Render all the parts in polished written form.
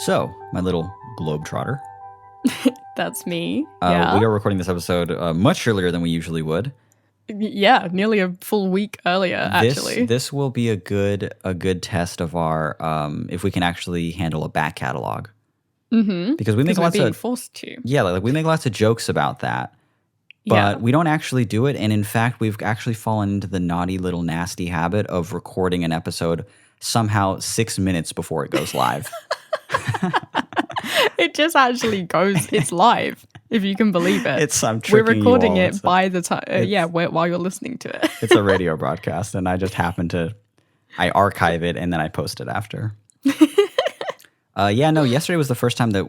So, my little globetrotter. That's me. We are recording this episode much earlier than we usually would. Yeah, nearly a full week earlier, actually. This will be a good test of our if we can actually handle a back catalog. Mm-hmm. Because we make lots being of forced to. Yeah, like we make lots of jokes about that. But we don't actually do it, and in fact, we've actually fallen into the naughty little nasty habit of recording an episode somehow 6 minutes before it goes live. It just actually goes. It's live, if you can believe it. I'm We're tricking recording you all. it by the time. While you're listening to it. It's a radio broadcast, and I just happen to I archive it and then I post it after. Yesterday was the first time that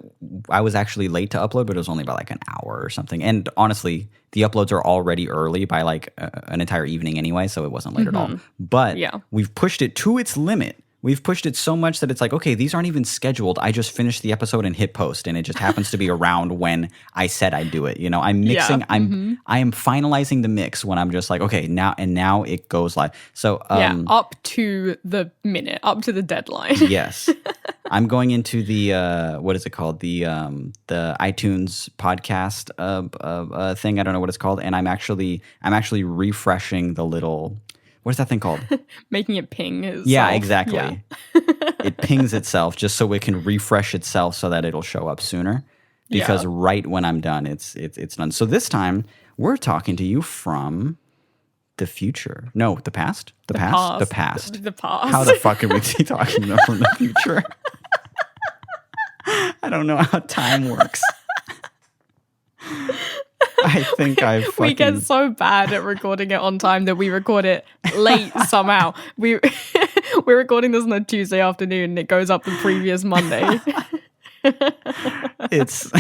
I was actually late to upload, but it was only by like an hour or something. And honestly, the uploads are already early by like an entire evening anyway, so it wasn't late at all. But we've pushed it to its limit. We've pushed it so much that it's like, okay, these aren't even scheduled. I just finished the episode and hit post, and it just happens to be around when I said I'd do it. You know, I'm mixing. I am finalizing the mix when I'm just like, okay, now it goes live. So up to the minute, up to the deadline. Yes, I'm going into the what is it called? The iTunes podcast thing. I don't know what it's called, and I'm actually refreshing the little. What is that thing called? Making it ping itself. Yeah, exactly. Yeah. It pings itself just so it can refresh itself so that it'll show up sooner. Because right when I'm done, it's done. So this time we're talking to you from the future. No, the past. The past. The past. The past. How the fuck are we talking about from the future? I don't know how time works. I think we get so bad at recording it on time that we record it late somehow. We're recording this on a Tuesday afternoon and it goes up the previous Monday. It's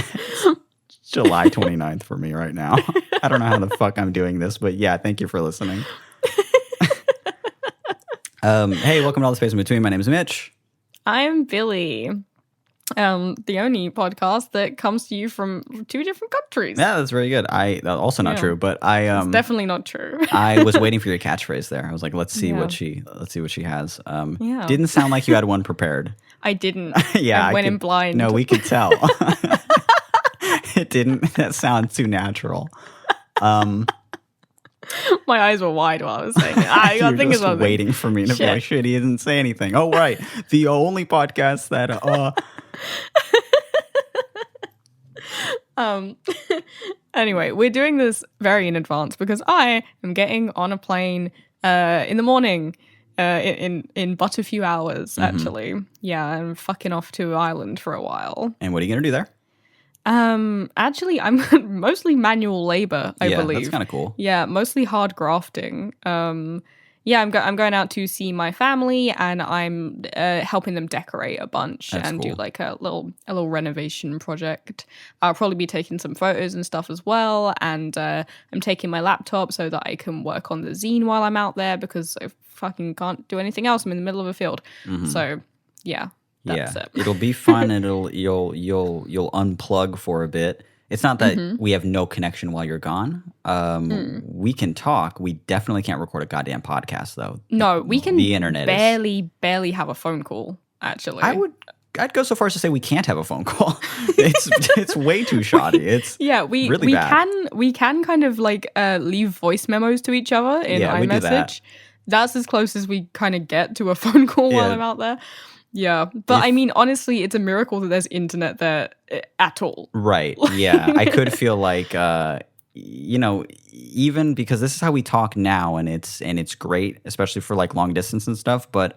July 29th for me right now. I don't know how the fuck I'm doing this, but yeah, thank you for listening. Hey, welcome to All the Space in Between. My name is Mitch. I'm Billy. The only podcast that comes to you from 2 different countries. Yeah, that's very good. Also not true, but it's definitely not true. I was waiting for your catchphrase there. I was like, let's see what she has. Didn't sound like you had one prepared. I didn't. Yeah, I went in blind. No, we could tell. It didn't. That sounds too natural. My eyes were wide while I was saying it. I got thinking just waiting for me to be like, shit, he didn't say anything. Oh, right. The only podcast that... Anyway, we're doing this very in advance because I am getting on a plane in the morning in but a few hours, actually. Yeah, I'm fucking off to Ireland for a while. And what are you going to do there? Actually, I'm mostly manual labor, I believe. That's kind of cool. Yeah, mostly hard grafting. I'm going out to see my family, and I'm helping them decorate a bunch. That's and cool. Do like a little renovation project. I'll probably be taking some photos and stuff as well, and I'm taking my laptop so that I can work on the zine while I'm out there because I fucking can't do anything else. I'm in the middle of a field, so yeah. That's it. It'll be fun, and you'll unplug for a bit. It's not that we have no connection while you're gone. We can talk. We definitely can't record a goddamn podcast, though. No, we can. The internet barely have a phone call. Actually, I'd go so far as to say we can't have a phone call. It's way too shoddy. It's we really bad. We can kind of like leave voice memos to each other in iMessage. We do that. That's as close as we kind of get to a phone call while I'm out there. Yeah, but I mean, honestly, it's a miracle that there's internet there at all. Right, yeah. I could feel like, even because this is how we talk now, and it's great, especially for like long distance and stuff, but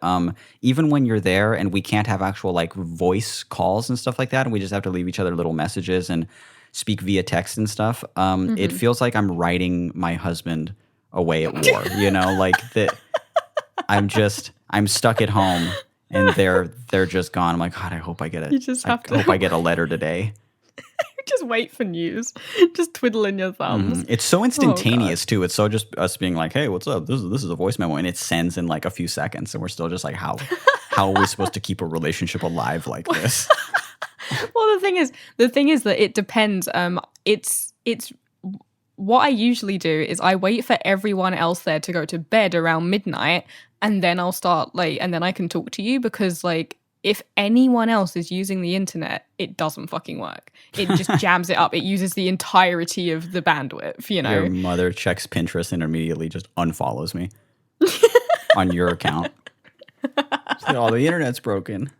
even when you're there and we can't have actual like voice calls and stuff like that, and we just have to leave each other little messages and speak via text and stuff, it feels like I'm writing my husband away at war, like that I'm stuck at home. And they're just gone. I'm like, God, I hope I get it. Hope I get a letter today. Just wait for news. Just twiddling your thumbs. It's so instantaneous too. It's so just us being like, hey, what's up? This is a voice memo, and it sends in like a few seconds, and we're still just like, how are we supposed to keep a relationship alive like this? Well, the thing is that it depends. It's what I usually do is I wait for everyone else there to go to bed around midnight, and then I'll start and then I can talk to you because if anyone else is using the internet, it doesn't fucking work. It just jams it up. It uses the entirety of the bandwidth, you know? Your mother checks Pinterest and immediately just unfollows me on your account. Oh, the internet's broken.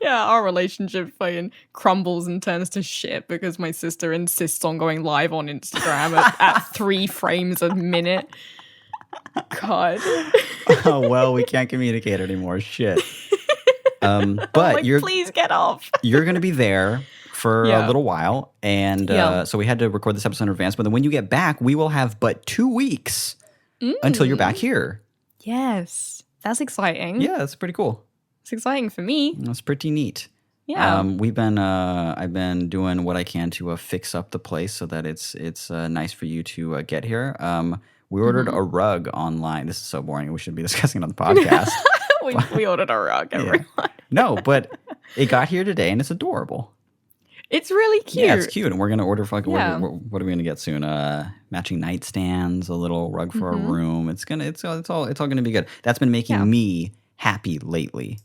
Yeah, our relationship fucking crumbles and turns to shit because my sister insists on going live on Instagram at 3 frames a minute. God. Oh, well, we can't communicate anymore. Shit. But like, please get off. You're going to be there for a little while. And so we had to record this episode in advance. But then when you get back, we will have but 2 weeks until you're back here. Yes. That's exciting. Yeah, that's pretty cool. It's exciting for me. That's pretty neat. Yeah. I've been doing what I can to fix up the place so that it's nice for you to get here. We ordered a rug online. This is so boring. We should be discussing it on the podcast. we ordered a rug, everyone. Yeah. No, but it got here today and it's adorable. It's really cute. Yeah, it's cute. And we're gonna order what are we gonna get soon? Matching nightstands, a little rug for our room. It's all gonna be good. That's been making me happy lately.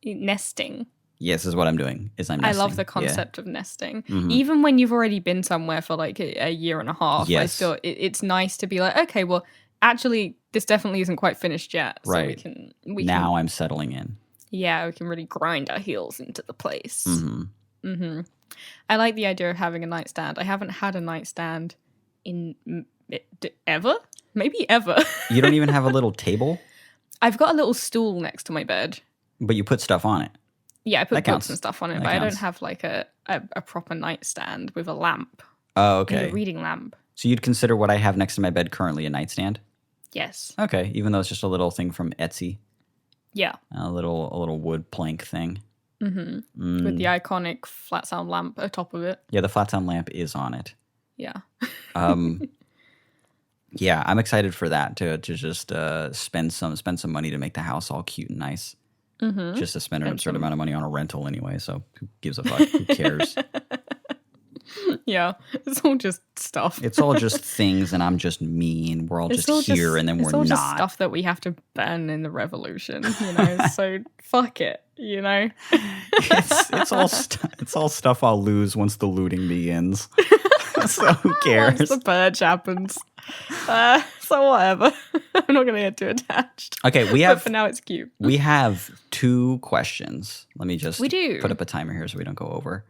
Nesting. Yes, is what I'm doing. I'm nesting. I love the concept of nesting. Even when you've already been somewhere for like a year and a half, yes. It's nice to be like, okay, well, actually, this definitely isn't quite finished yet. So right. Now I'm settling in. Yeah, we can really grind our heels into the place. I like the idea of having a nightstand. I haven't had a nightstand in ever. Maybe ever. You don't even have a little table? I've got a little stool next to my bed. But you put stuff on it. Yeah, I put books and stuff on it, but I don't have like a proper nightstand with a lamp. Oh, okay. And a reading lamp. So you'd consider what I have next to my bed currently a nightstand? Yes. Okay, even though it's just a little thing from Etsy. Yeah. A little wood plank thing. With the iconic flat sound lamp atop of it. Yeah, the flat sound lamp is on it. Yeah. Yeah, I'm excited for that to just spend some money to make the house all cute and nice. Just to spend an absurd amount of money on a rental anyway. So who gives a fuck? Who cares? Yeah, it's all just stuff. It's all just things, and I'm just me, and we're all just here, and then we're not. It's all just stuff that we have to burn in the revolution, you know. So fuck it, you know. it's all stuff I'll lose once the looting begins. So who cares? Once the purge happens. So whatever. I'm not going to get too attached. Okay, but for now it's cute. We have 2 questions. Let me just put up a timer here so we don't go over.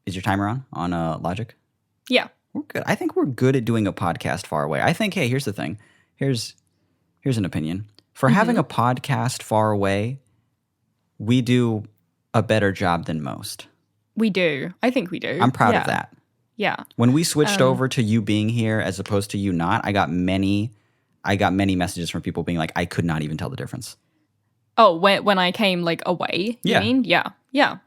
Is your timer on Logic? Yeah. We're good. I think we're good at doing a podcast far away. I think, hey, here's the thing. Here's an opinion. For having a podcast far away, we do a better job than most. We do. I think we do. I'm proud of that. Yeah. When we switched over to you being here as opposed to you not, I got many messages from people being like, I could not even tell the difference. Oh, when I came like away, you mean? Yeah. Yeah.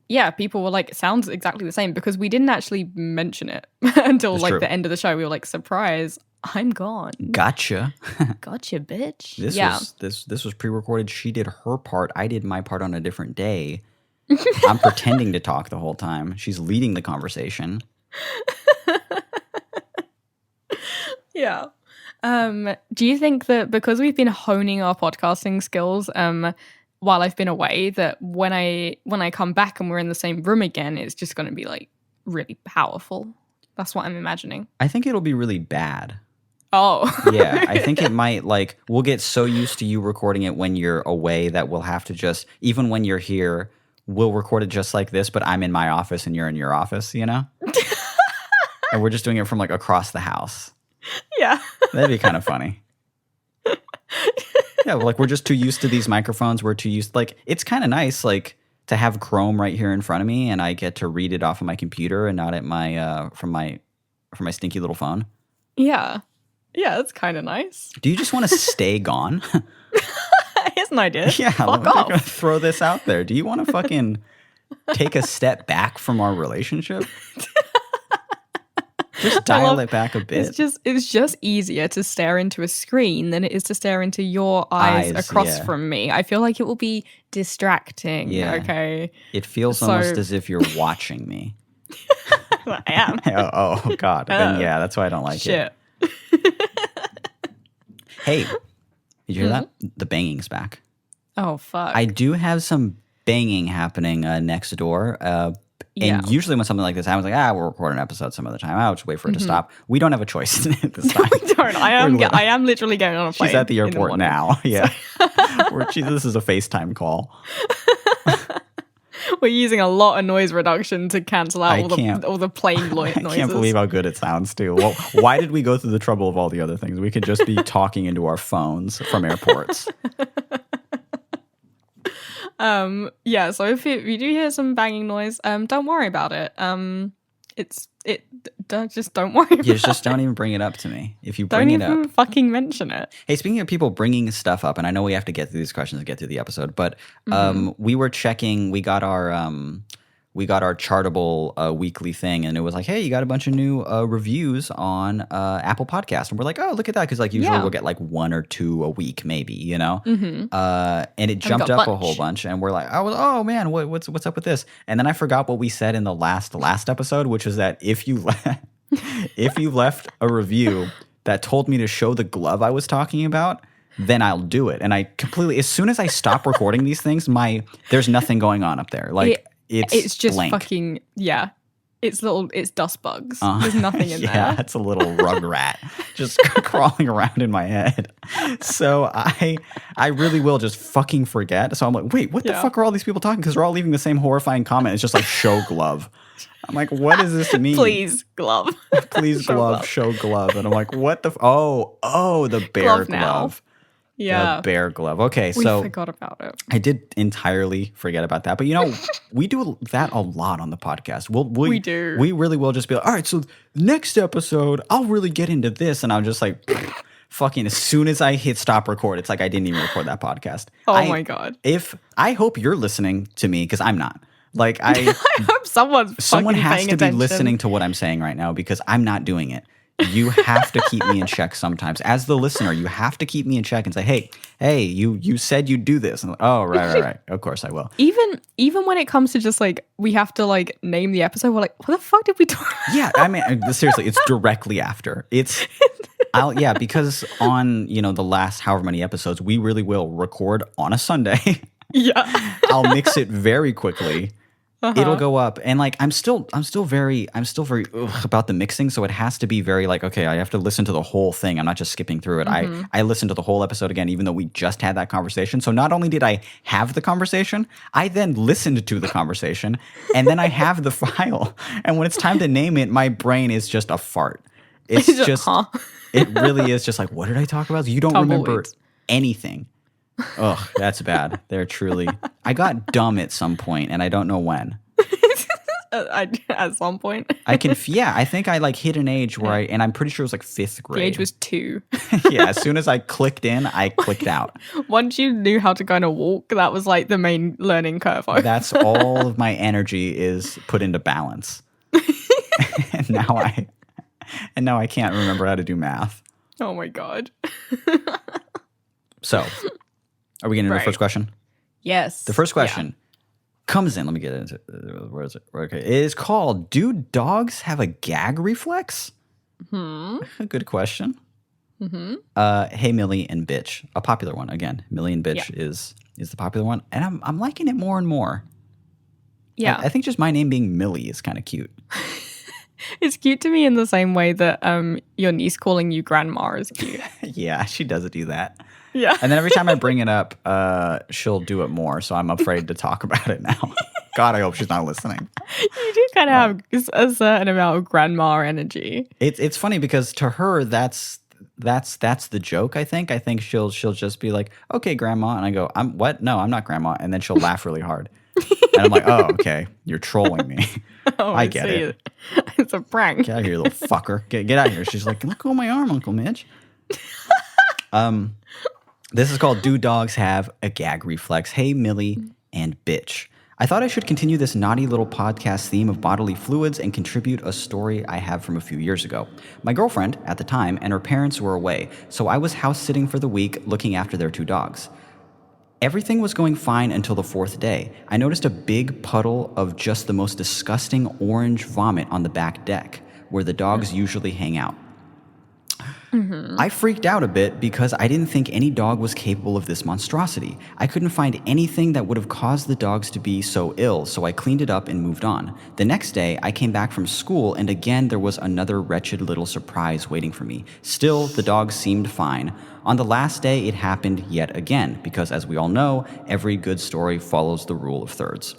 Yeah, people were like, it sounds exactly the same because we didn't actually mention it until That's like true. The end of the show. We were like, surprise, I'm gone. Gotcha. Gotcha, bitch. This was pre-recorded. She did her part. I did my part on a different day. I'm pretending to talk the whole time. She's leading the conversation. Yeah. Do you think that because we've been honing our podcasting skills while I've been away, that when I come back and we're in the same room again, it's just going to be like really powerful? That's what I'm imagining. I think it'll be really bad. Oh. Yeah, I think it might, like, we'll get so used to you recording it when you're away that we'll have to just, even when you're here, we'll record it just like this, but I'm in my office and you're in your office, you know? And we're just doing it from like across the house. Yeah. That'd be kind of funny. Yeah, like we're just too used to these microphones. We're too used, like, it's kind of nice, like, to have Chrome right here in front of me and I get to read it off of my computer and not at my, from my stinky little phone. Yeah. Yeah, that's kind of nice. Do you just want to stay gone? Here's an idea. Yeah, fuck we're off. gonna throw this out there. Do you want to fucking take a step back from our relationship? Just dial it back a bit. It's just easier to stare into a screen than it is to stare into your eyes across from me. I feel like it will be distracting. Yeah. Okay. It feels almost as if you're watching me. I am. Oh God. Then yeah, that's why I don't like it. Shit. Hey, Did you hear that? The banging's back. Oh, fuck. I do have some banging happening next door. Yeah. And usually when something like this happens, like, we'll record an episode some other time. I'll just wait for it to stop. We don't have a choice this time. We don't. I am literally going on a plane. She's at the airport now. Yeah. This is a FaceTime call. We're using a lot of noise reduction to cancel out all the plane noises. I can't believe how good it sounds, too. Well, why did we go through the trouble of all the other things? We could just be talking into our phones from airports. Yeah, so if you do hear some banging noise, don't worry about it. Just don't worry about it. Just don't even bring it up to me. If you bring it up. Don't even fucking mention it. Hey, speaking of people bringing stuff up, and I know we have to get through these questions to get through the episode, but we were checking, we got our Chartable weekly thing, and it was like, hey, you got a bunch of new reviews on Apple Podcast, and we're like, oh, look at that, because like usually we'll get like 1 or 2 a week, maybe, you know, and it jumped up a whole bunch, and we're like, oh man, what's up with this? And then I forgot what we said in the last episode, which was that if you left a review that told me to show the glove I was talking about, then I'll do it. And I completely, as soon as I stop recording these things, there's nothing going on up there, like. It's just blank. Fucking, yeah. It's dust bugs. There's nothing in there. Yeah, it's a little rug rat just crawling around in my head. So I really will just fucking forget. So I'm like, wait, what the fuck are all these people talking? Because they're all leaving the same horrifying comment. It's just like, show glove. I'm like, what does this mean? Please, glove. Please, glove, show glove. And I'm like, what the the bear glove. Yeah. The bear glove. Okay, we forgot about it. I did entirely forget about that. But, you know, we do that a lot on the podcast. We do. We really will just be like, all right, so next episode, I'll really get into this. And I'm just like, fucking, as soon as I hit stop record, it's like I didn't even record that podcast. My God. I hope you're listening to me, because I'm not. Like, I hope someone has to be listening to what I'm saying right now, because I'm not doing it. You have to keep me in check sometimes. As the listener, you have to keep me in check and say, hey, you said you'd do this. And like, oh, right. Of course I will. Even when it comes to just like, we have to like name the episode, we're like, what the fuck did we talk about? Yeah, I mean, seriously, it's directly after. Because on, the last however many episodes, we really will record on a Sunday. Yeah. I'll mix it very quickly. It'll go up, and like I'm still very about the mixing, so it has to be very like, okay, I have to listen to the whole thing. I'm not just skipping through it. I listened to the whole episode again, even though we just had that conversation. So not only did I have the conversation, I then listened to the conversation, and then I have the file. And when it's time to name it, my brain is just a fart. It's just it really is just like, what did I talk about? You don't remember anything. Ugh, that's bad. They're truly. I got dumb at some point, and I don't know when. At some point, I think I like hit an age where and I'm pretty sure it was like 5th grade. The age was 2. Yeah, as soon as I clicked in, I clicked out. Once you knew how to kind of walk, that was like the main learning curve. That's all of my energy is put into balance, and now I can't remember how to do math. Oh my God. So. Are we getting into the first question? Yes. The first question comes in. Let me get into it. Where is it? Okay. It is called, do dogs have a gag reflex? A good question. Hey, Millie and Bitch. A popular one. Again, Millie and Bitch is the popular one. And I'm liking it more and more. Yeah. I think just my name being Millie is kind of cute. It's cute to me in the same way that your niece calling you grandma is cute. Yeah, she does do that. Yeah. And then every time I bring it up, she'll do it more. So I'm afraid to talk about it now. God, I hope she's not listening. You do kind of have a certain amount of grandma energy. It's funny because to her, that's the joke. I think she'll just be like, okay, grandma. And I go, I'm what? No, I'm not grandma. And then she'll laugh really hard. And I'm like, oh, okay. You're trolling me. Oh, I get it. It's a prank. Get out of here, little fucker. Get out of here. She's like, look on my arm, Uncle Mitch. This is called Do Dogs Have a Gag Reflex? Hey, Millie and Bitch. I thought I should continue this naughty little podcast theme of bodily fluids and contribute a story I have from a few years ago. My girlfriend, at the time, and her parents were away, so I was house sitting for the week looking after their 2 dogs. Everything was going fine until the 4th day. I noticed a big puddle of just the most disgusting orange vomit on the back deck, where the dogs usually hang out. I freaked out a bit because I didn't think any dog was capable of this monstrosity. I couldn't find anything that would have caused the dogs to be so ill, so I cleaned it up and moved on. The next day, I came back from school, and again there was another wretched little surprise waiting for me. Still, the dogs seemed fine. On the last day, it happened yet again, because as we all know, every good story follows the rule of thirds.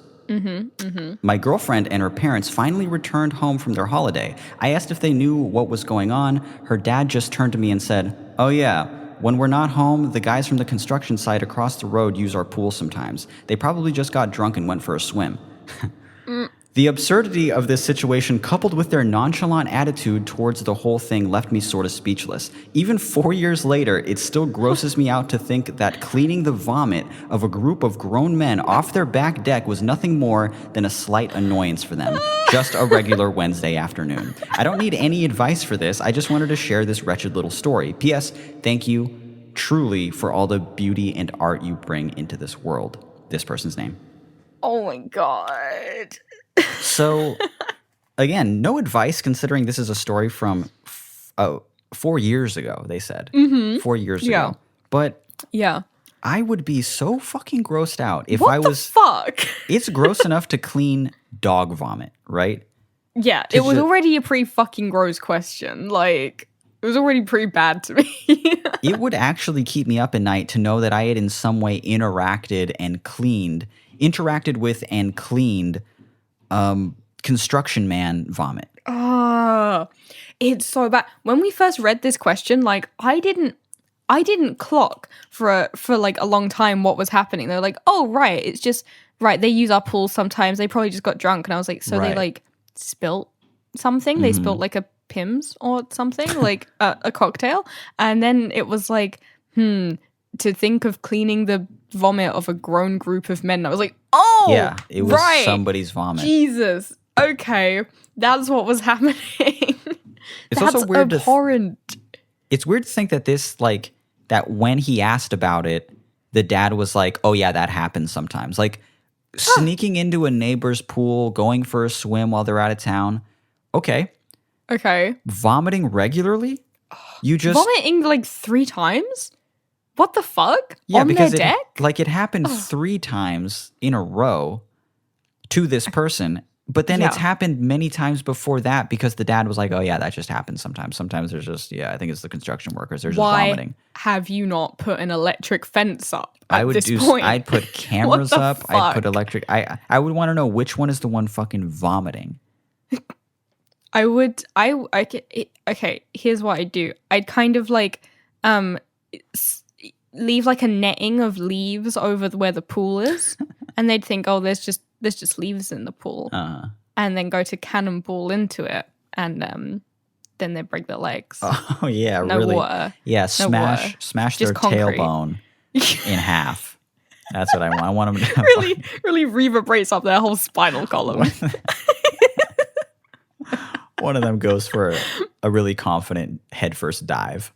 My girlfriend and her parents finally returned home from their holiday. I asked if they knew what was going on. Her dad just turned to me and said, "Oh yeah, when we're not home, the guys from the construction site across the road use our pool sometimes. They probably just got drunk and went for a swim." The absurdity of this situation, coupled with their nonchalant attitude towards the whole thing, left me sort of speechless. Even 4 years later, it still grosses me out to think that cleaning the vomit of a group of grown men off their back deck was nothing more than a slight annoyance for them. Just a regular Wednesday afternoon. I don't need any advice for this. I just wanted to share this wretched little story. P.S. Thank you truly for all the beauty and art you bring into this world. This person's name. Oh my god. So, again, no advice considering this is a story from 4 years ago, they said. 4 years ago. But yeah, I would be so fucking grossed out if what I was... fuck? It's gross enough to clean dog vomit, right? Yeah, it was already a pretty fucking gross question. Like, it was already pretty bad to me. It would actually keep me up at night to know that I had in some way interacted with and cleaned construction man vomit. It's so bad. When we first read this question, like I didn't clock for like a long time what was happening. They were like, "Oh, right, it's just right. They use our pool sometimes. They probably just got drunk." And I was like, "So they like spilt something? They spilt like a Pimm's or something, like a cocktail?" And then it was like, to think of cleaning the vomit of a grown group of men. I was like, "Oh, yeah, it was right. Somebody's vomit." Jesus. Okay, that's what was happening. It's that's also weird abhorrent. It's weird to think that this, like, that when he asked about it, the dad was like, "Oh yeah, that happens sometimes." Like, sneaking into a neighbor's pool, going for a swim while they're out of town. Okay. Vomiting regularly? You just... Vomiting like 3 times? What the fuck? Yeah, on because their deck? It happened 3 times in a row to this person. But then it's happened many times before that because the dad was like, "Oh yeah, that just happens sometimes. Sometimes there's just, I think it's the construction workers. They're just vomiting." Have you not put an electric fence up at this point? I'd put cameras up. Fuck? I'd put electric. I would want to know which one is the one fucking vomiting. Okay, here's what I'd do. I'd kind of like, leave like a netting of leaves over where the pool is. And they'd think, "Oh, there's just leaves in the pool," and then go to cannonball into it, and then they break their legs. Oh yeah, no really? Water. Yeah, no water. smash their tailbone in half. That's what I want. I want them to really reverberates up their whole spinal column. One of them goes for a really confident headfirst dive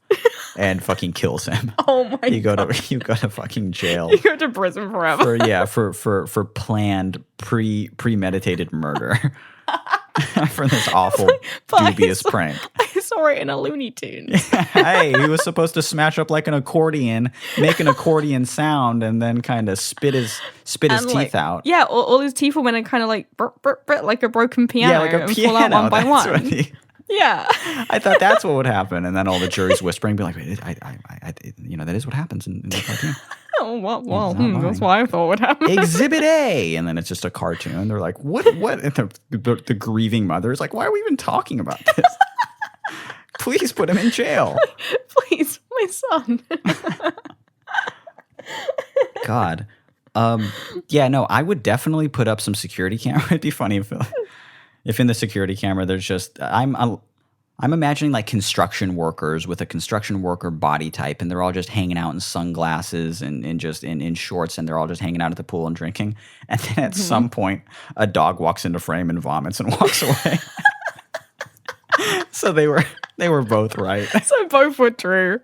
and fucking kills him. Oh my god! You go to fucking jail. You go to prison forever. For planned premeditated murder. For this awful dubious prank. I saw it in a Looney Tunes. Hey, he was supposed to smash up like an accordion, make an accordion sound, and then kind of spit his teeth out. Yeah, all his teeth went and kind of like burp, burp, burp, like a broken piano, like a and piano. Fall out one by one. Yeah, I thought that's what would happen, and then all the jury's whispering, be like, "That is what happens in the cartoon." Oh, well, that's what I thought would happen. Exhibit A, and then it's just a cartoon. They're like, "What?" And the grieving mother is like, "Why are we even talking about this? Please put him in jail." Please, my son. God. Yeah, no, I would definitely put up some security camera. It'd be funny if in the security camera there's just I'm imagining like construction workers with a construction worker body type, and they're all just hanging out in sunglasses and just in shorts, and they're all just hanging out at the pool and drinking. And then at some point, a dog walks into frame and vomits and walks away. So they were both right. So both were true.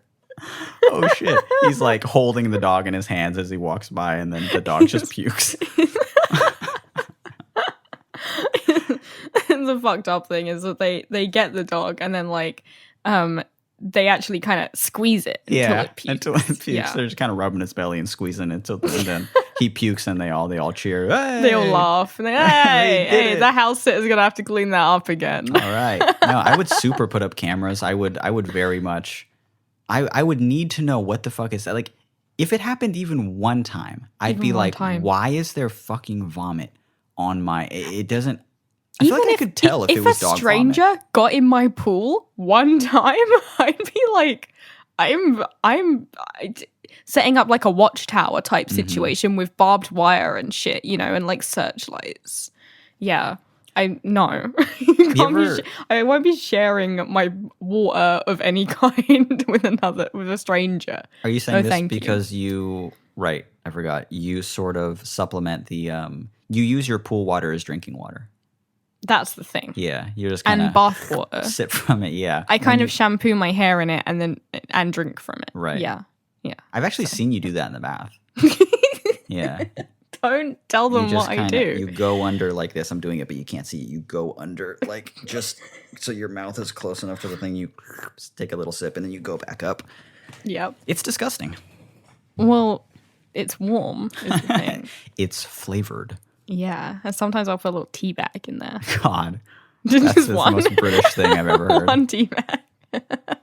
Oh shit! He's like holding the dog in his hands as he walks by, and then the dog just pukes. The fucked up thing is that they get the dog, and then like they actually kind of squeeze it until it pukes. Until it pukes. Yeah. They're just kind of rubbing its belly and squeezing it and then he pukes and they all cheer. Hey! They all laugh. And hey, the house sitter's gonna have to clean that up again. All right. No, I would super put up cameras. I would very much. I would need to know what the fuck is that. Like, if it happened even one time, I'd be like, why is there fucking vomit on my? It doesn't. I feel like I could tell if it was dog vomit. If a stranger got in my pool one time, I'd be like, I'm setting up like a watchtower type situation with barbed wire and shit, and like searchlights. Yeah, I know. I won't be sharing my water of any kind with a stranger. Are you saying this because you? Right, I forgot. You sort of supplement the. You use your pool water as drinking water. That's the thing. Yeah, you're just kind of bath water. Sip from it. Yeah, I kind of shampoo my hair in it and drink from it. Right. Yeah. I've actually seen you do that in the bath. Yeah. Don't tell them what I do. You go under like this. I'm doing it, but you can't see it. You go under like just so your mouth is close enough to the thing. You take a little sip and then you go back up. Yep. It's disgusting. Well, it's warm is the thing. It's flavored. Yeah, and sometimes I'll put a little tea bag in there. God, that's the most British thing I've ever heard. One tea bag.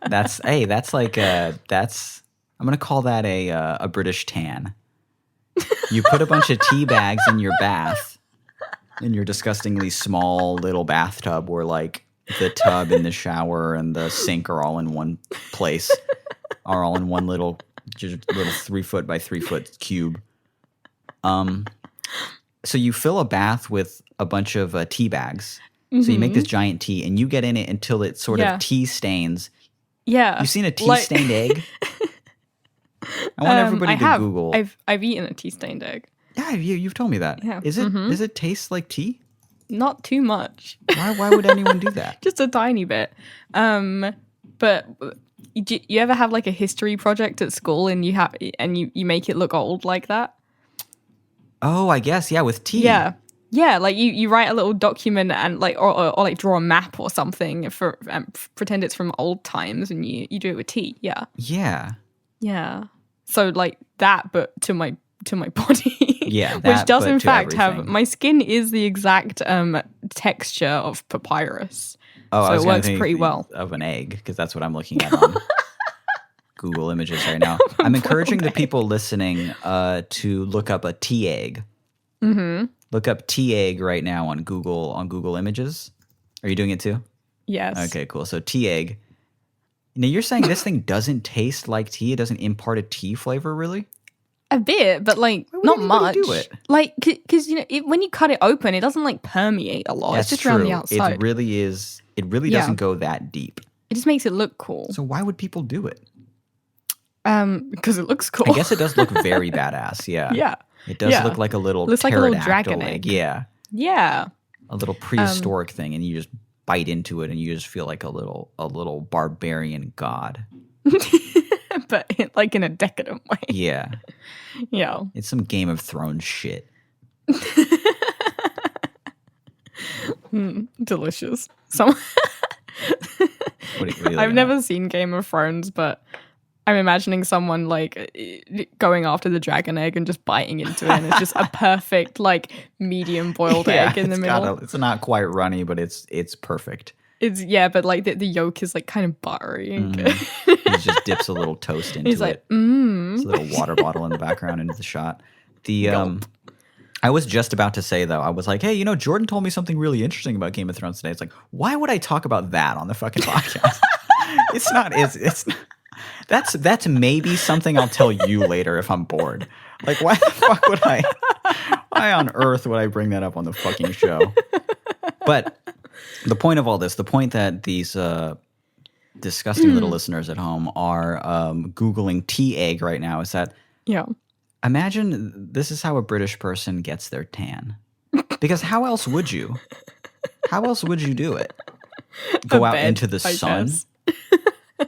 That's like I'm gonna call that a British tan. You put a bunch of tea bags in your bath, in your disgustingly small little bathtub, where like the tub and the shower and the sink are all in one place, are all in one little 3-foot by 3-foot cube. So you fill a bath with a bunch of tea bags. Mm-hmm. So you make this giant tea, and you get in it until it sort of tea stains. Yeah. You've seen a tea-stained egg? I want everybody to Google. I've eaten a tea-stained egg. Yeah, you've told me that. Yeah. Does it taste like tea? Not too much. Why would anyone do that? Just a tiny bit. But you ever have like a history project at school and you make it look old like that? Oh, I guess, yeah, with tea. Yeah, like you write a little document and like or like draw a map or something for pretend it's from old times and you do it with tea. Yeah. So like that, but to my body. Yeah, which does in fact have my skin is the exact texture of papyrus. Oh, so it works pretty well. Of an egg, because that's what I'm looking at on Google Images right now. I'm encouraging the people listening to look up a tea egg. Mm-hmm. Look up tea egg right now on Google Images. Are you doing it too? Yes. Okay, cool. So tea egg. Now you're saying this thing doesn't taste like tea? It doesn't impart a tea flavor, really? A bit, but like not much. Do it? Like, because when you cut it open, it doesn't like permeate a lot. That's it's just true. Around the outside. It really is. It really doesn't go that deep. It just makes it look cool. So why would people do it? Because it looks cool. I guess it does look very badass. Yeah. Yeah. It does look like a little. Looks like a little dragon egg. Yeah. Yeah. A little prehistoric thing, and you just bite into it, and you just feel like a little barbarian god. But like in a decadent way. Yeah. Yeah. It's some Game of Thrones shit. Delicious. I've never seen Game of Thrones, but I'm imagining someone like going after the dragon egg and just biting into it, and it's just a perfect like medium boiled egg in the middle. It's not quite runny, but it's perfect. But like the yolk is like kind of buttery. He just dips a little toast into it. He's like, It's a little water bottle in the background into the shot. I was just about to say though, I was like, hey, Jordan told me something really interesting about Game of Thrones today. It's like, why would I talk about that on the fucking podcast? It's not. That's maybe something I'll tell you later if I'm bored. Like, why the fuck would I? Why on earth would I bring that up on the fucking show? But the point of all this, the point that these disgusting little listeners at home are Googling tea egg right now is that imagine this is how a British person gets their tan. Because how else would you? How else would you do it? Go out into the sun?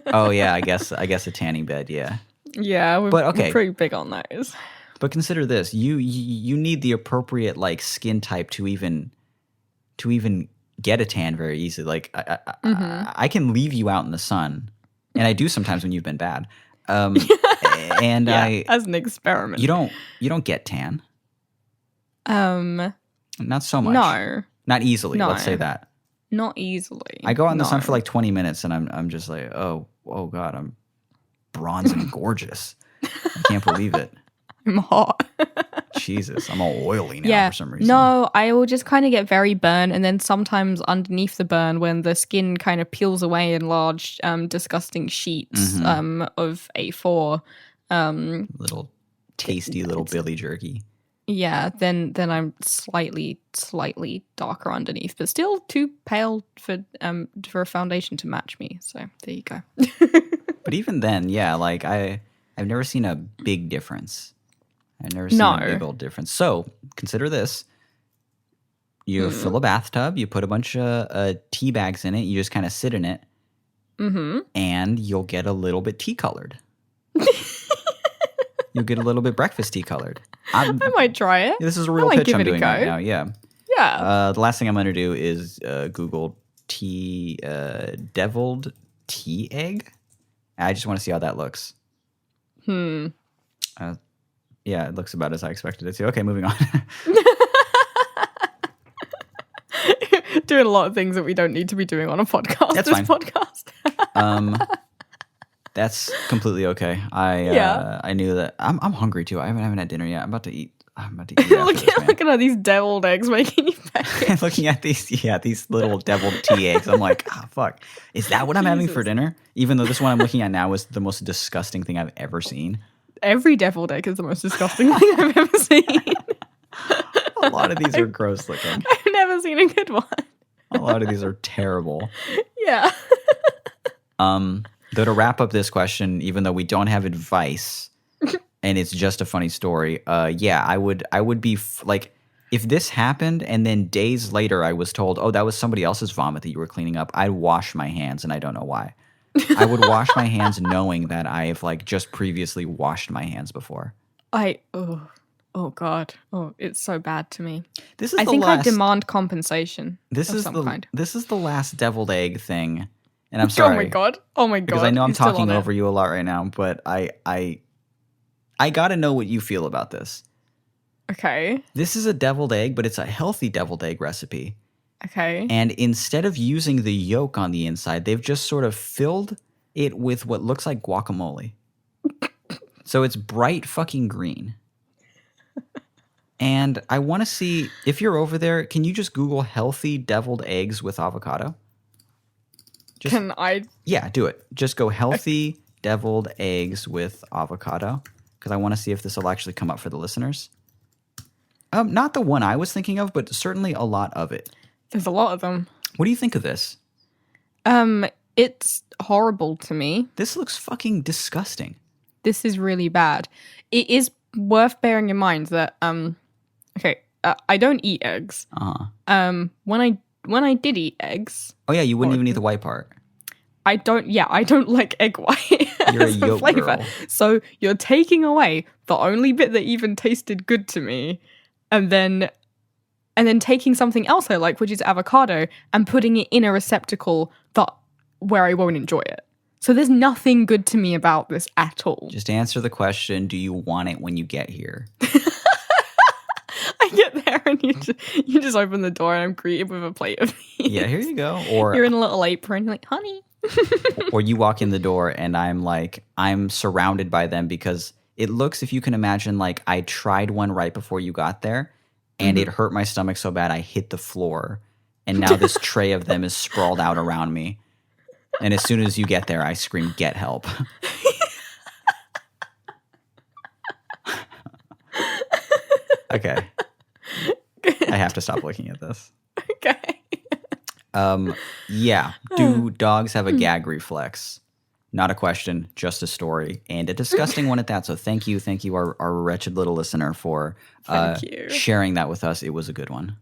Oh yeah, I guess a tanning bed, yeah. Yeah, we're pretty big on those. But consider this: you need the appropriate like skin type to even get a tan very easily. Like I can leave you out in the sun and I do sometimes when you've been bad. And as an experiment. You don't get tan. Not so much. No. Not easily. No. Let's say that. Not easily. I go out in the sun for like 20 minutes, and I'm just like, oh god, I'm bronze and gorgeous. I can't believe it. I'm hot. Jesus, I'm all oily now for some reason. No, I will just kind of get very burnt, and then sometimes underneath the burn, when the skin kind of peels away in large, disgusting sheets of A4. Little tasty little Billy jerky. Yeah, then I'm slightly darker underneath, but still too pale for a foundation to match me. So there you go. But even then, yeah, like I've never seen a big difference. I've never seen a big old difference. So consider this. You fill a bathtub, you put a bunch of tea bags in it, you just kind of sit in it, and you'll get a little bit tea colored. You'll get a little bit breakfast tea colored. I might try it. This is a real pitch I'm doing right now. Yeah. Yeah. The last thing I'm going to do is Google deviled tea egg. I just want to see how that looks. Yeah, it looks about as I expected it to. Okay, moving on. Doing a lot of things that we don't need to be doing on a podcast. That's fine. Podcast. That's completely okay. I knew that. I'm hungry too. I haven't had dinner yet. I'm about to eat. Looking at these deviled eggs making you fat. Looking at these little deviled tea eggs. I'm like, fuck. Is that what I'm having for dinner? Even though this one I'm looking at now is the most disgusting thing I've ever seen. Every deviled egg is the most disgusting thing I've ever seen. A lot of these are gross looking. I've never seen a good one. A lot of these are terrible. Yeah. Though to wrap up this question, even though we don't have advice and it's just a funny story, I would be like, if this happened and then days later I was told, oh, that was somebody else's vomit that you were cleaning up, I'd wash my hands, and I don't know why. I would wash my hands knowing that I've like just previously washed my hands before. Oh God. Oh, it's so bad to me. I think I demand compensation. This of is some kind. This is the last deviled egg thing. And I'm sorry. Oh my god. Because I know I'm talking over you a lot right now, but I got to know what you feel about this. Okay. This is a deviled egg, but it's a healthy deviled egg recipe. Okay. And instead of using the yolk on the inside, they've just sort of filled it with what looks like guacamole. So it's bright fucking green. And I want to see, if you're over there, can you just Google healthy deviled eggs with avocado? Can I? Yeah, do it. Just go healthy deviled eggs with avocado, because I want to see if this will actually come up for the listeners. Not the one I was thinking of, but certainly a lot of it. There's a lot of them. What do you think of this? It's horrible to me. This looks fucking disgusting. This is really bad. It is worth bearing in mind that I don't eat eggs. When I did eat eggs. Oh yeah, you wouldn't even eat the white part. I don't like egg white. You're a yolk girl. So you're taking away the only bit that even tasted good to me, and then taking something else I like, which is avocado, and putting it in a receptacle where I won't enjoy it. So there's nothing good to me about this at all. Just answer the question, do you want it when you get here? I get there and you just open the door and I'm greeted with a plate of these. Yeah, here you go. Or you're in a little apron, you're like, honey. Or you walk in the door and I'm surrounded by them, because it looks, if you can imagine, like I tried one right before you got there and it hurt my stomach so bad I hit the floor, and now this tray of them is sprawled out around me. And as soon as you get there, I scream, get help. Okay. I have to stop looking at this. Okay. Yeah. Do dogs have a gag reflex? Not a question, just a story, and a disgusting one at that. So thank you, our wretched little listener, for sharing that with us. It was a good one.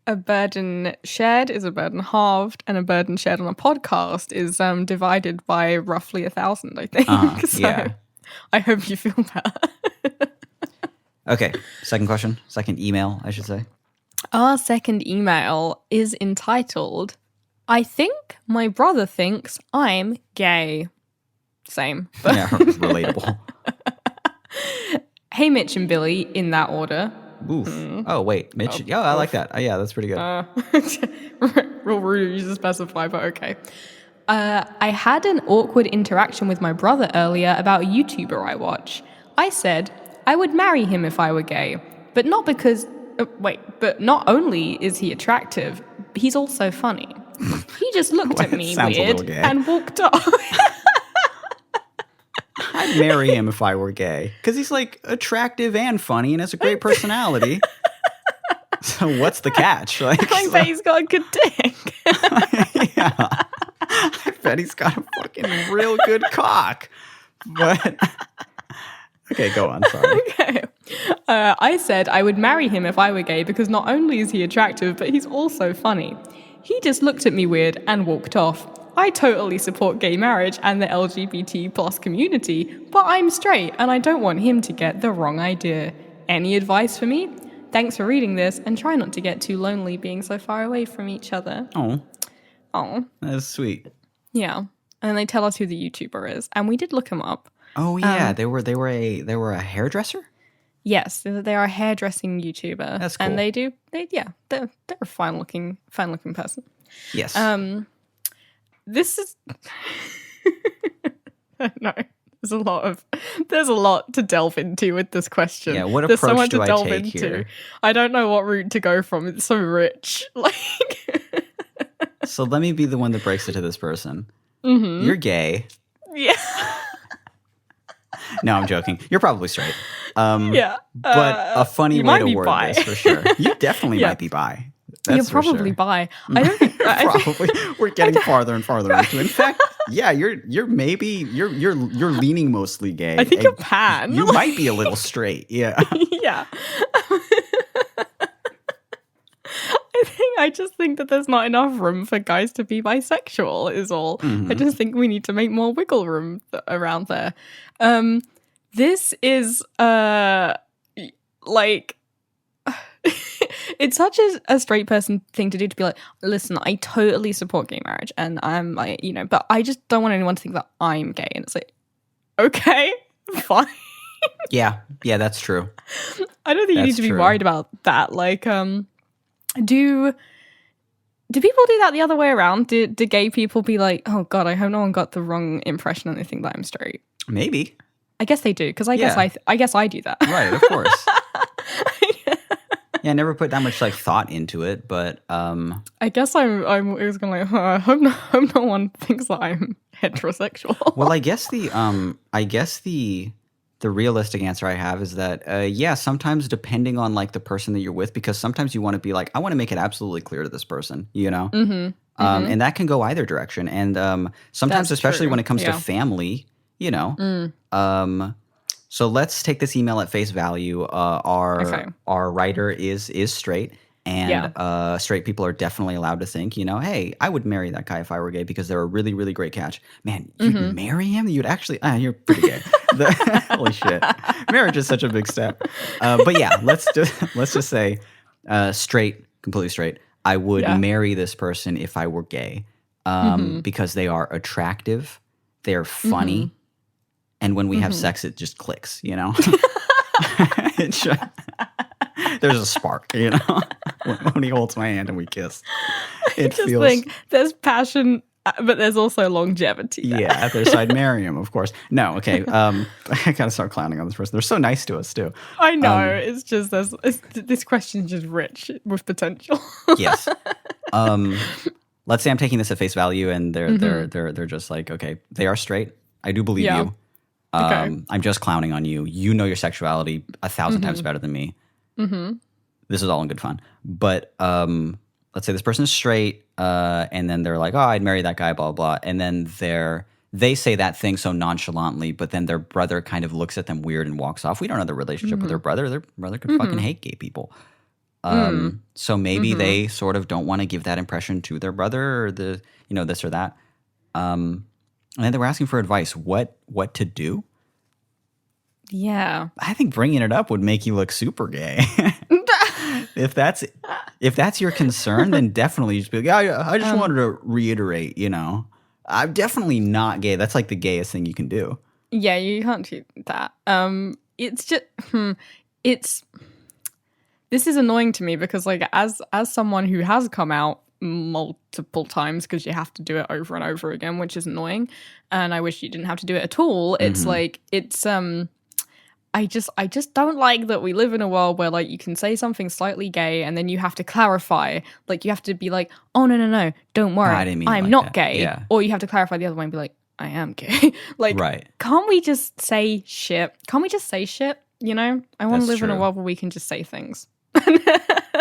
A burden shared is a burden halved, and a burden shared on a podcast is divided by roughly 1,000, I think. So yeah. I hope you feel better. Okay, second email, I should say. Our second email is entitled, I think my brother thinks I'm gay. Same. Yeah, relatable. Hey, Mitch and Billy, in that order. Oof. Oh, wait. Mitch. Yeah, I like that. Yeah, that's pretty good. Real rude to specify, but okay. I had an awkward interaction with my brother earlier about a YouTuber I watch. I said I would marry him if I were gay, but not because. But not only is he attractive, he's also funny. He just looked at me weird and walked off. I'd marry him if I were gay, because he's like attractive and funny and has a great personality. So what's the catch? Like, I bet he's got a good dick. Yeah, I bet he's got a fucking real good cock. But okay, go on. Sorry. Okay. I said I would marry him if I were gay because not only is he attractive, but he's also funny. He just looked at me weird and walked off. I totally support gay marriage and the LGBT plus community, but I'm straight and I don't want him to get the wrong idea. Any advice for me? Thanks for reading this, and try not to get too lonely being so far away from each other. Oh. That's sweet. Yeah. And they tell us who the YouTuber is, and we did look him up. Oh yeah, they were a hairdresser? Yes, they're a hairdressing YouTuber. That's cool. And they're a fine looking person. Yes. This is no. There's a lot to delve into with this question. Yeah, what There's approach so much do to I delve take into. here? I don't know what route to go from. It's so rich. Like So let me be the one that breaks it to this person. Mm-hmm. You're gay. Yeah. No, I'm joking. You're probably straight. Yeah. But a funny way to word this for sure. You definitely Yeah. might be bi. You're That's for probably sure. bi. I don't think Probably. We're getting farther and farther into it. In fact, yeah, you're leaning mostly gay. I think you're pan. You might be a little straight. Yeah. Yeah. I just think that there's not enough room for guys to be bisexual is all. Mm-hmm. I just think we need to make more wiggle room around there. This is like it's such a straight person thing to do, to be like, listen, I totally support gay marriage and I'm like, but I just don't want anyone to think that I'm gay. And it's like, okay, fine. Yeah, that's true. I don't think you need to be worried about that. Like, do people do that the other way around? Do gay people be like, oh god, I hope no one got the wrong impression and they think that I'm straight? Maybe. I guess they do, because I guess I do that. Right, of course. Yeah, I never put that much like thought into it, but I guess I'm always gonna like, I hope no one thinks that I'm heterosexual. Well, I guess the realistic answer I have is that yeah, sometimes depending on like the person that you're with, because sometimes you want to be like, I want to make it absolutely clear to this person, Mm-hmm. And that can go either direction, and sometimes, That's especially true. when it comes to Yeah. family, So let's take this email at face value. Our writer is straight, and straight people are definitely allowed to think, hey, I would marry that guy if I were gay because they're a really, really great catch. Man, you'd marry him? You'd actually? You're pretty gay. Holy shit, marriage is such a big step. But yeah, let's just say straight, completely straight. I would marry this person if I were gay, because they are attractive, they're funny. And when we have sex, it just clicks, There's a spark, when he holds my hand and we kiss. I just think there's passion, but there's also longevity there. Yeah, so I'd marry him, of course. No, okay. I gotta start clowning on this person. They're so nice to us too. I know. It's just this question's just rich with potential. Yes. Let's say I'm taking this at face value, and they're just like, okay, they are straight. I do believe you. Okay. I'm just clowning on you. You know your sexuality 1,000 times better than me. Mm-hmm. This is all in good fun. But let's say this person is straight, and then they're like, oh, I'd marry that guy, blah, blah, blah. And then they say that thing so nonchalantly, but then their brother kind of looks at them weird and walks off. We don't know the relationship with their brother. Their brother could fucking hate gay people. So maybe they sort of don't want to give that impression to their brother, or this or that. And then they were asking for advice. What to do? Yeah. I think bringing it up would make you look super gay. If that's your concern, then definitely just be like, yeah, I just wanted to reiterate, I'm definitely not gay. That's like the gayest thing you can do. Yeah, you can't do that. It's just it's this is annoying to me because like as someone who has come out multiple times, because you have to do it over and over again, which is annoying, and I wish you didn't have to do it at all. It's like I just don't like that we live in a world where like you can say something slightly gay and then you have to clarify. Like you have to be like, oh no, don't worry, I didn't mean I'm like not that. gay. Yeah. Or you have to clarify the other way and be like, I am gay. Like, Right. can't we just say shit? Can't we just say shit? You know, I want to That's live in a true. world where we can just say things.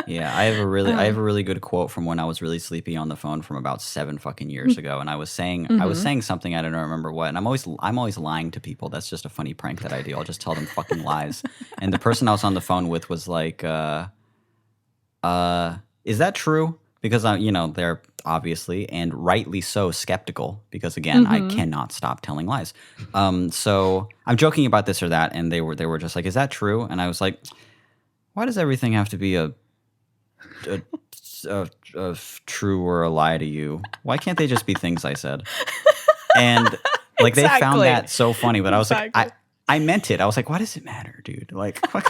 Yeah, I have a really good quote from when I was really sleepy on the phone from about 7 fucking years ago, and I was saying something, I don't remember what, and I'm always lying to people. That's just a funny prank that I do. I'll just tell them fucking lies. And the person I was on the phone with was like, is that true? Because they're obviously and rightly so skeptical because again, I cannot stop telling lies. So I'm joking about this or that, and they were just like, is that true? And I was like, why does everything have to be a true or a lie to you? Why can't they just be things I said? And like they found that so funny, but I was like, I meant it. I was like, why does it matter, dude? Like, why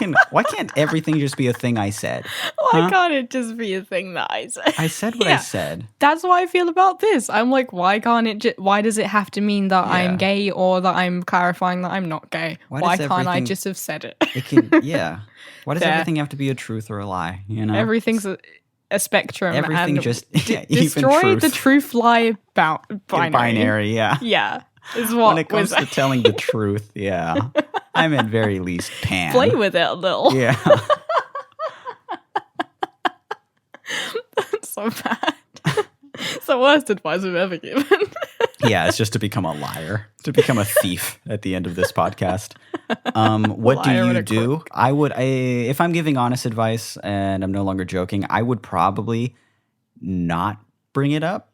can't everything just be a thing I said? Why can't it just be a thing that I said? I said what I said. That's how I feel about this. I'm like, why can't it? Why does it have to mean that I'm gay or that I'm clarifying that I'm not gay? Why can't I just have said it? It can, yeah. Why does everything have to be a truth or a lie? You know, everything's a spectrum. Everything and just destroy the truth lie binary. Yeah, yeah. Is what when it comes to telling the truth, yeah. I'm at very least pan. Play with it a little. Yeah. That's so bad. It's the worst advice I've ever given. Yeah, it's just to become a liar, to become a thief at the end of this podcast. What do you do? If I'm giving honest advice and I'm no longer joking, I would probably not bring it up.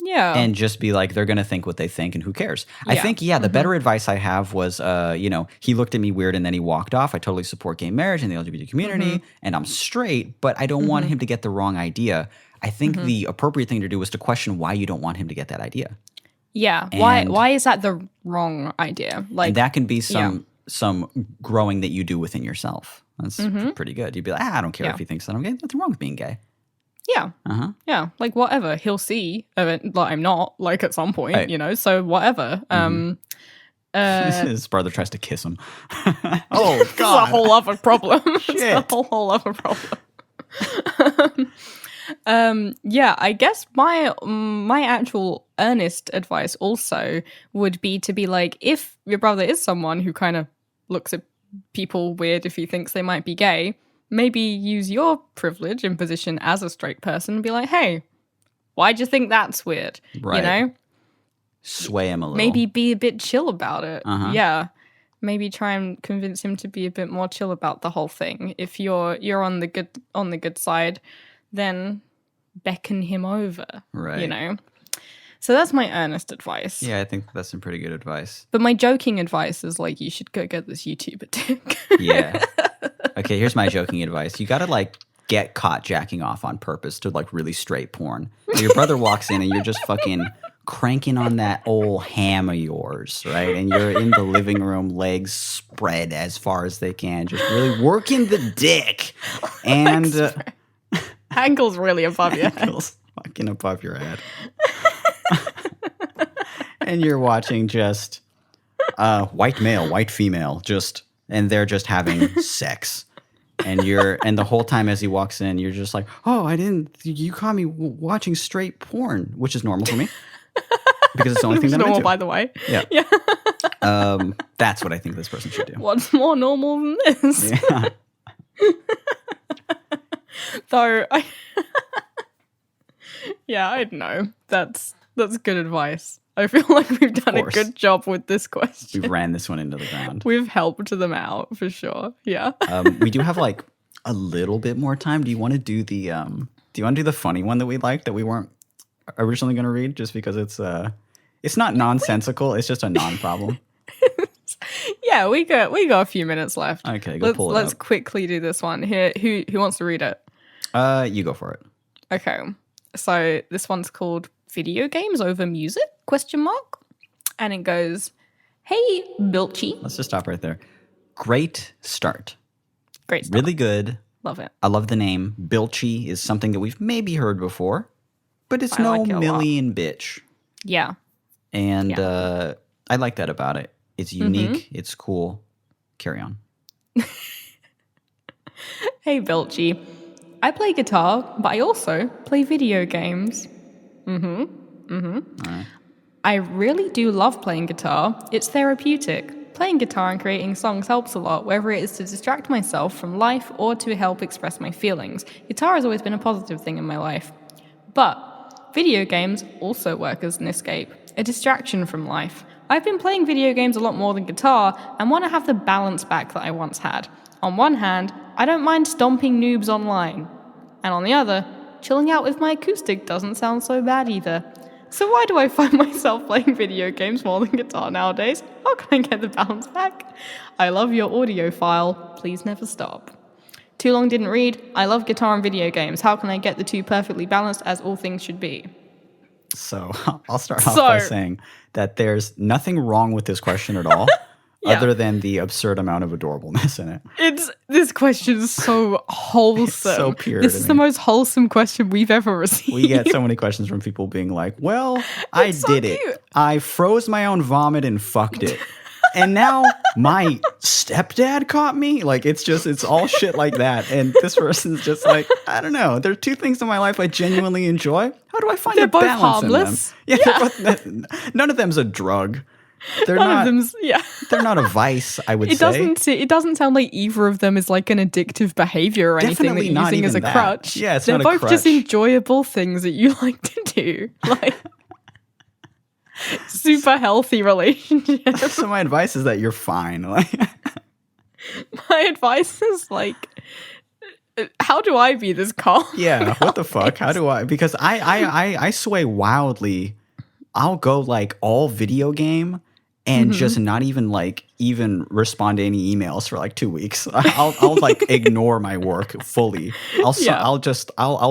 Yeah. And just be like, they're going to think what they think and who cares? Yeah. I think, the better advice I have was, he looked at me weird and then he walked off. I totally support gay marriage and the LGBT community and I'm straight, but I don't want him to get the wrong idea. I think the appropriate thing to do is to question why you don't want him to get that idea. Yeah. Why is that the wrong idea? Like, and that can be some growing that you do within yourself. That's pretty good. You'd be like, I don't care if he thinks that I'm gay. Nothing wrong with being gay. Yeah. Yeah. Like, whatever. He'll see that I'm not, like, at some point, right. So whatever. His brother tries to kiss him. Oh, God. It's a whole other problem. It's a whole other problem. I guess my actual earnest advice also would be to be like, if your brother is someone who kind of looks at people weird if he thinks they might be gay, maybe use your privilege and position as a straight person and be like, hey, why'd you think that's weird? Right. You know? Sway him a little. Maybe be a bit chill about it. Yeah. Maybe try and convince him to be a bit more chill about the whole thing. If you're on the good side, then beckon him over. Right. You know? So that's my earnest advice. Yeah, I think that's some pretty good advice. But my joking advice is like, you should go get this YouTuber dick. Yeah. Okay, here's my joking advice. You gotta like get caught jacking off on purpose to like really straight porn. Your brother walks in and you're just fucking cranking on that old ham of yours, right? And you're in the living room, legs spread as far as they can, just really working the dick. And ankles really above your head. Ankles fucking above your head. And you're watching just white male, white female, and they're just having sex. And the whole time as he walks in, you're just like, oh, you caught me watching straight porn, which is normal for me. Because it's the only thing that I do. Normal, by the way. Yeah. That's what I think this person should do. What's more normal than this? Yeah. Though, I don't know. That's good advice. I feel like we've done a good job with this question. We've ran this one into the ground. We've helped them out for sure. Yeah. We do have like a little bit more time. Do you want to do the funny one that we liked that we weren't originally going to read just because it's not nonsensical. It's just a non-problem. Yeah, we got a few minutes left. Okay, let's quickly do this one. Here, who wants to read it? You go for it. Okay. So this one's called Video Games Over Music. Question mark? And it goes, hey, Bilchy. Let's just stop right there. Great start. Great start. Really good. Love it. I love the name. Bilchy is something that we've maybe heard before, but it's no like it million bitch. Yeah. And I like that about it. It's unique. It's cool. Carry on. Hey, Bilchy. I play guitar, but I also play video games. All right. I really do love playing guitar. It's therapeutic. Playing guitar and creating songs helps a lot, whether it is to distract myself from life or to help express my feelings. Guitar has always been a positive thing in my life. But video games also work as an escape, a distraction from life. I've been playing video games a lot more than guitar and want to have the balance back that I once had. On one hand, I don't mind stomping noobs online. And on the other, chilling out with my acoustic doesn't sound so bad either. So why do I find myself playing video games more than guitar nowadays? How can I get the balance back? I love your audio file. Please never stop. Too long didn't read. I love guitar and video games. How can I get the two perfectly balanced as all things should be? So I'll start off by saying that there's nothing wrong with this question at all. Other than the absurd amount of adorableness in it. This question is so wholesome. It's so pure. This is the most wholesome question we've ever received. We get so many questions from people being like, well, I did it. I froze my own vomit and fucked it. And now my stepdad caught me. Like, it's all shit like that. And this person's just like, I don't know. There are two things in my life I genuinely enjoy. How do I find a balance harmless. in them? Yeah. None of them's a drug. They're not a vice, I would say. It doesn't sound like either of them is like an addictive behavior or anything that you're using as a crutch. Yeah, it's They're not a crutch. both just enjoyable things that you like to do. Like super healthy relationship. So my advice is that you're fine. My advice is like, how do I be this calm? Yeah, what the fuck? How do I? Because I sway wildly. I'll go like all video game and just not even respond to any emails for like 2 weeks. I'll like ignore my work fully. I'll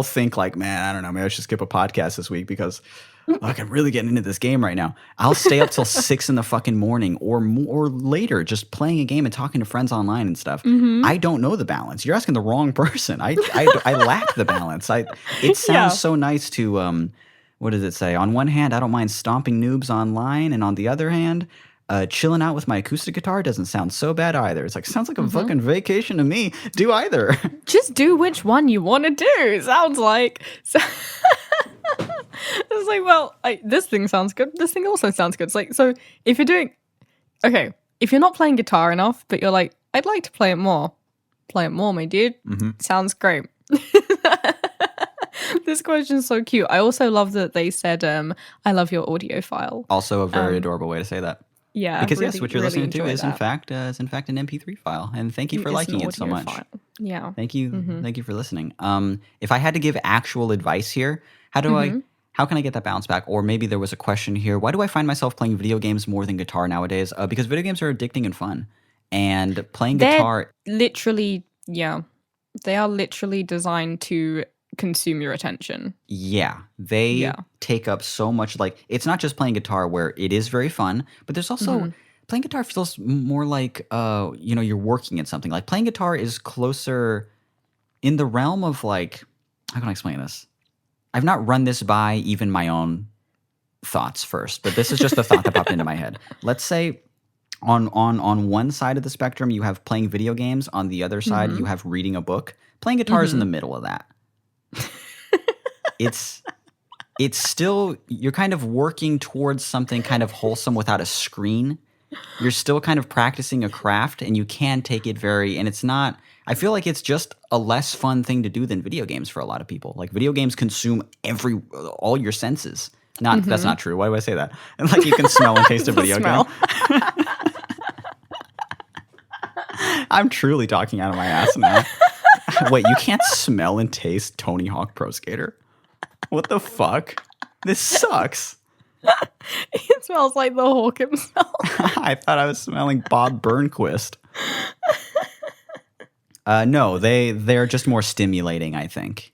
think like, man, I don't know, maybe I should skip a podcast this week because like I'm really getting into this game right now. I'll stay up till 6 in the fucking morning or more later just playing a game and talking to friends online and stuff. I don't know the balance. You're asking the wrong person. I lack the balance. It sounds so nice to what does it say? On one hand, I don't mind stomping noobs online, and on the other hand, chilling out with my acoustic guitar doesn't sound so bad either. It's like, sounds like a fucking vacation to me. Do either. Just do which one you want to do. Sounds like. So it's like, well, this thing sounds good. This thing also sounds good. It's like, so if you're not playing guitar enough, but you're like, I'd like to play it more, my dude. Sounds great. This question is so cute. I also love that they said, I love your audio file. Also a very adorable way to say that. Yeah. Because yes, what you're listening to is in fact an MP3 file. And thank you for liking it so much. File. Yeah. Thank you. Thank you for listening. If I had to give actual advice here, how can I get that balance back? Or maybe there was a question here. Why do I find myself playing video games more than guitar nowadays? Because video games are addicting and fun. And playing guitar... They are literally designed to consume your attention. Yeah. They take up so much. Like, it's not just playing guitar where it is very fun, but there's also... Playing guitar feels more like, you're working at something. Like, playing guitar is closer in the realm of, like... How can I explain this? I've not run this by even my own thoughts first, but this is just a thought that popped into my head. Let's say on one side of the spectrum, you have playing video games. On the other side, you have reading a book. Playing guitar is in the middle of that. It's still, you're kind of working towards something kind of wholesome without a screen. You're still kind of practicing a craft, and you can take it and it's not... I feel like it's just a less fun thing to do than video games for a lot of people. Like, video games consume all your senses. That's not true. Why do I say that? And like, you can smell and taste a video game. I'm truly talking out of my ass now. Wait, you can't smell and taste Tony Hawk Pro Skater? What the fuck? This sucks. It smells like the Hawk himself. I thought I was smelling Bob Burnquist. No, they're just more stimulating, I think.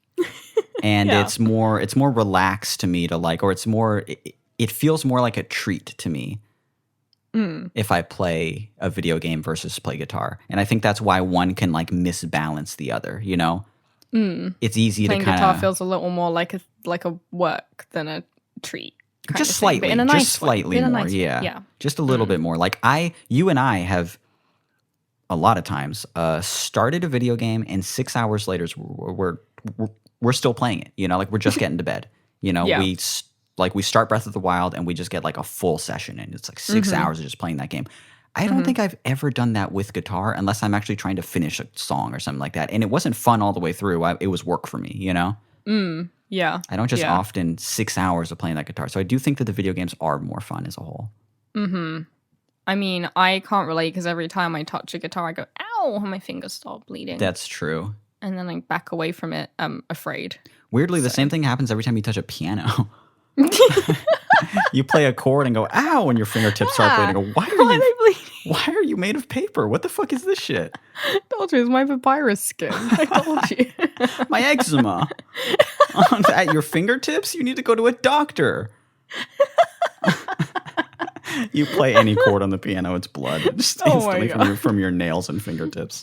And it's more relaxed to me to like, or it's more it feels more like a treat to me if I play a video game versus play guitar. And I think that's why one can like misbalance the other, you know? It's easy Playing to kind guitar of feels a little more like a work than a treat. just slightly, but in a nice just slightly way. more, yeah. Just a little bit more. Like you and I have a lot of times started a video game, and 6 hours later we're still playing it. You know, like we're just getting to bed. You know, Yeah. we start Breath of the Wild and we just get like a full session, and it's like 6 hours of just playing that game. I don't think I've ever done that with guitar unless I'm actually trying to finish a song or something like that. And it wasn't fun all the way through. It was work for me, you know? Yeah. I don't just often 6 hours of playing that guitar. So I do think that the video games are more fun as a whole. I mean, I can't relate because every time I touch a guitar, I go, ow, my fingers start bleeding. That's true. And then I back away from it, I'm afraid. Weirdly, the same thing happens every time you touch a piano. You play a chord and go, ow, and your fingertips start bleeding. I go, why are you made of paper? What the fuck is this shit? I told you, it's my papyrus skin. I told you. My eczema. At your fingertips? You need to go to a doctor. You play any chord on the piano, it's blood. Just instantly from your nails and fingertips.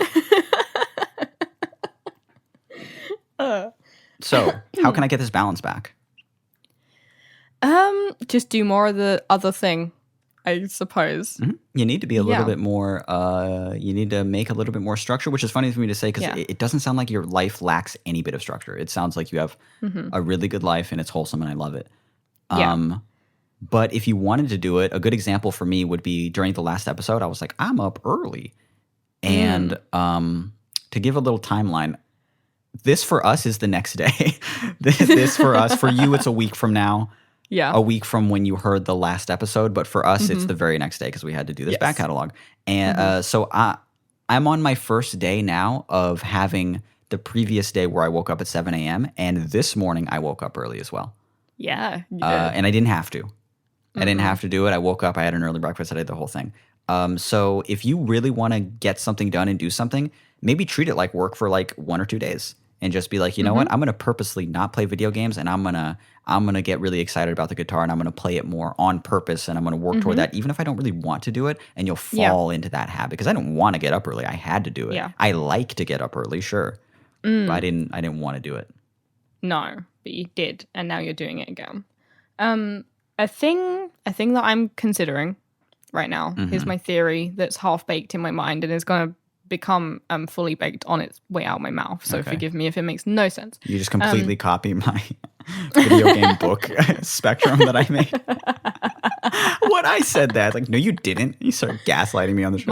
So, how can I get this balance back? Just do more of the other thing, I suppose. You need to be a little bit more, you need to make a little bit more structure, which is funny for me to say because it doesn't sound like your life lacks any bit of structure. It sounds like you have a really good life and it's wholesome and I love it. But if you wanted to do it, a good example for me would be during the last episode, I was like, I'm up early. And to give a little timeline, this for us is the next day. This for us, for you, it's a week from now. Yeah. A week from when you heard the last episode. But for us, it's the very next day because we had to do this back catalog. And so I'm on my first day now of having the previous day where I woke up at 7 a.m. And this morning I woke up early as well. Yeah. And I didn't have to. I didn't have to do it. I woke up, I had an early breakfast, I did the whole thing. So if you really want to get something done and do something, maybe treat it like work for like 1 or 2 days and just be like, you know what, I'm going to purposely not play video games and I'm going to get really excited about the guitar and I'm going to play it more on purpose and I'm going to work toward that even if I don't really want to do it, and you'll fall into that habit because I don't want to get up early. I had to do it. Yeah. I like to get up early, sure. But I didn't want to do it. No, but you did, and now you're doing it again. A thing that I'm considering right now is my theory that's half baked in my mind and is going to become fully baked on its way out my mouth. So forgive me if it makes no sense. You just completely copy my video game book spectrum that I made. What I said that, like, no, you didn't. You started gaslighting me on the show.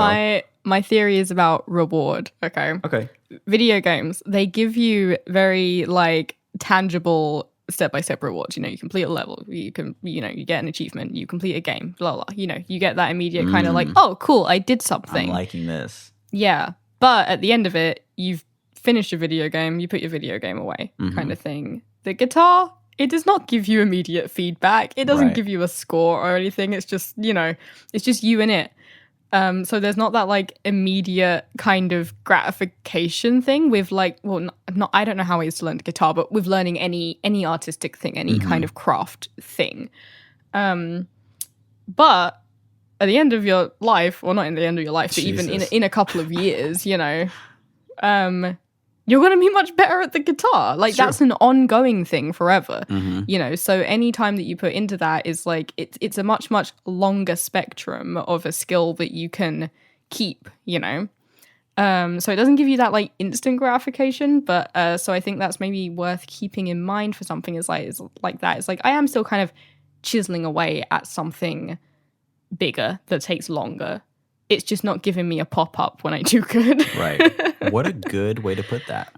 My theory is about reward. Okay. Video games, they give you very like tangible step-by-step rewards. You know, you complete a level, you get an achievement, you complete a game, blah blah. You know, you get that immediate kind of like, oh cool, I did something. I'm liking this. Yeah, but at the end of it, you've finished your video game, you put your video game away, kind of thing. The guitar, it does not give you immediate feedback. It doesn't give you a score or anything. It's just, you know, it's just you and it. So there's not that like immediate kind of gratification thing with like, well, not I don't know how I used to learn guitar, but with learning any artistic thing, any kind of craft thing. But at the end of your life, or not in the end of your life, but even in a couple of years, you know, you're going to be much better at the guitar. Like that's an ongoing thing forever, you know? So any time that you put into that is like, it's a much, much longer spectrum of a skill that you can keep, you know? So it doesn't give you that like instant gratification, but so I think that's maybe worth keeping in mind for something is like that. It's like, I am still kind of chiseling away at something bigger that takes longer. It's just not giving me a pop-up when I do good. Right. What a good way to put that.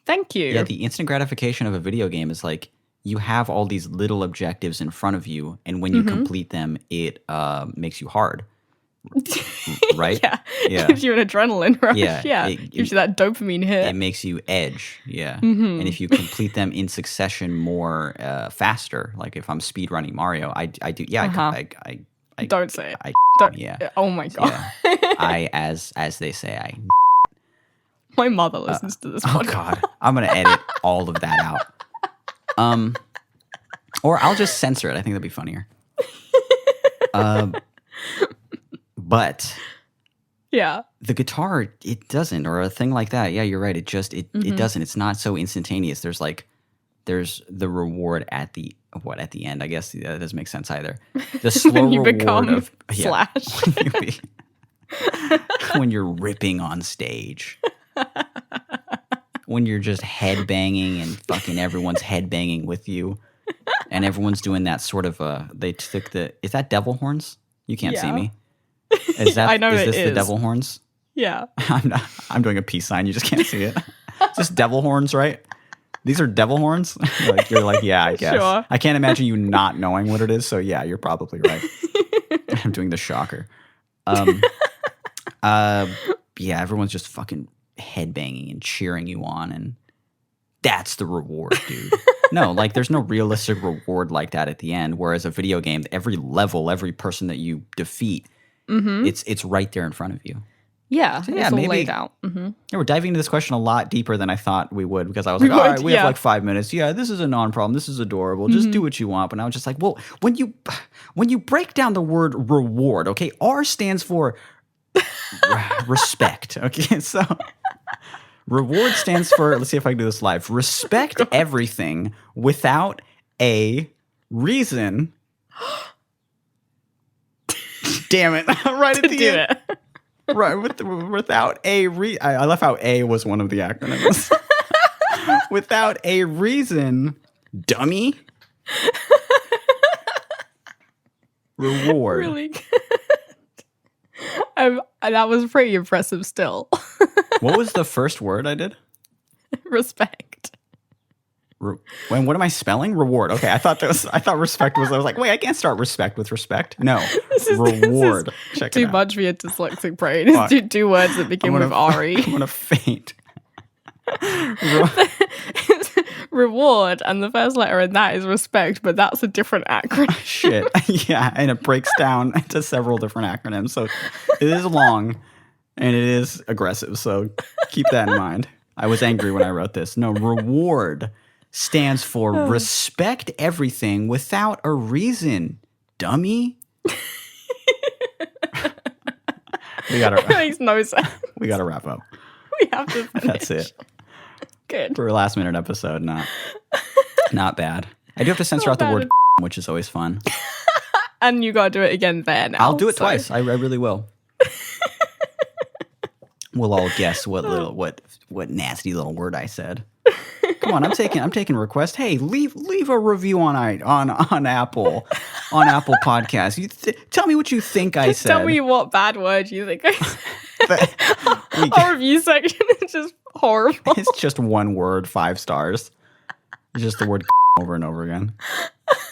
Thank you. Yeah, the instant gratification of a video game is like you have all these little objectives in front of you, and when you complete them, it makes you hard. Right? Yeah. It gives you an adrenaline rush. Yeah. It gives you that dopamine hit. It makes you edge. Yeah. And if you complete them in succession more faster, like if I'm speedrunning Mario, I do. Yeah, I don't say it. Don't. Yeah. Oh my god. Yeah. As they say, my mother listens to this podcast. Oh god, I'm gonna edit all of that out. Or I'll just censor it. I think that'd be funnier. But yeah. the guitar, it doesn't, or a thing like that. Yeah, you're right. It doesn't. It's not so instantaneous. There's the reward at the end. I guess that doesn't make sense either. The slow when you reward become of Slash. When you're ripping on stage. When you're just headbanging and fucking everyone's headbanging with you. And everyone's doing that sort of is that devil horns? You can't see me. Is I know is it this the devil horns? Yeah. I'm doing a peace sign. You just can't see it. It's just devil horns, right? These are devil horns? You're like, yeah, I guess. Sure. I can't imagine you not knowing what it is. So yeah, you're probably right. I'm doing the shocker. Yeah, everyone's just fucking headbanging and cheering you on, and that's the reward, dude. No, like there's no realistic reward like that at the end. Whereas a video game, every level, every person that you defeat, it's right there in front of you. Yeah, So, it's all laid out. Mm-hmm. Yeah, we're diving into this question a lot deeper than I thought we would, because I was like, all right, we have like 5 minutes. Yeah, this is a non-problem. This is adorable. Just do what you want. But I was just like, well, when you break down the word reward, okay, R stands for respect. Okay, so reward stands for, let's see if I can do this live. Respect everything without a reason. Damn it. Right at the end. Right, without a I left out A was one of the acronyms. Without a reason, dummy. Reward. Really good. That was pretty impressive still. What was the first word I did? Respect. What am I spelling? Reward. Okay, I thought respect was. I was like, wait, I can't start respect with respect. No, reward. Check too much for your dyslexic brain. It's two words that begin with RE. I'm gonna faint. Reward, and the first letter in that is respect, but that's a different acronym. Shit. Yeah, and it breaks down into several different acronyms. So it is long and it is aggressive. So keep that in mind. I was angry when I wrote this. No, reward stands for respect everything without a reason, dummy. It makes no sense. We gotta wrap up. We have to finish. That's it. Good. For a last minute episode, not bad. I do have to censor out the word which is always fun. And you gotta do it again there now. I'll do it twice. I really will. We'll all guess what nasty little word I said. Come on, I'm taking requests. Hey, leave a review on Apple Podcasts. Tell me what you think I said. Tell me what bad word you think I said. Our review section is just horrible. It's just one word, 5 stars. It's just the word over and over again.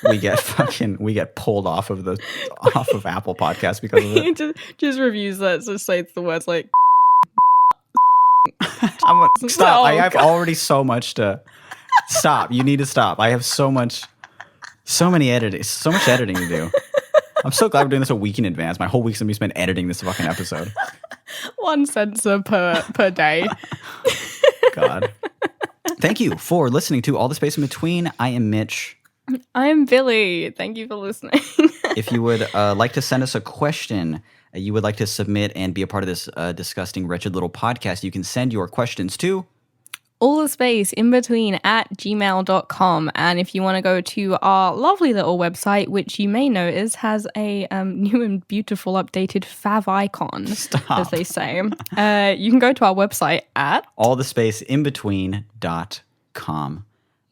We get pulled off of Apple Podcasts because of it. just reviews that just say the words like. Stop. Oh, I have already so much to stop. You need to stop. I have so much editing to do. I'm so glad we're doing this a week in advance. My whole week's gonna be spent editing this fucking episode. 1 censor per day. God. Thank you for listening to All the Space in Between. I am Mitch. I'm Billy. Thank you for listening. If you would like to send us a question you would like to submit and be a part of this disgusting, wretched little podcast, you can send your questions to allthespaceinbetween@gmail.com. And if you want to go to our lovely little website, which you may notice has a new and beautiful updated fav icon, as they say, you can go to our website at allthespaceinbetween.com.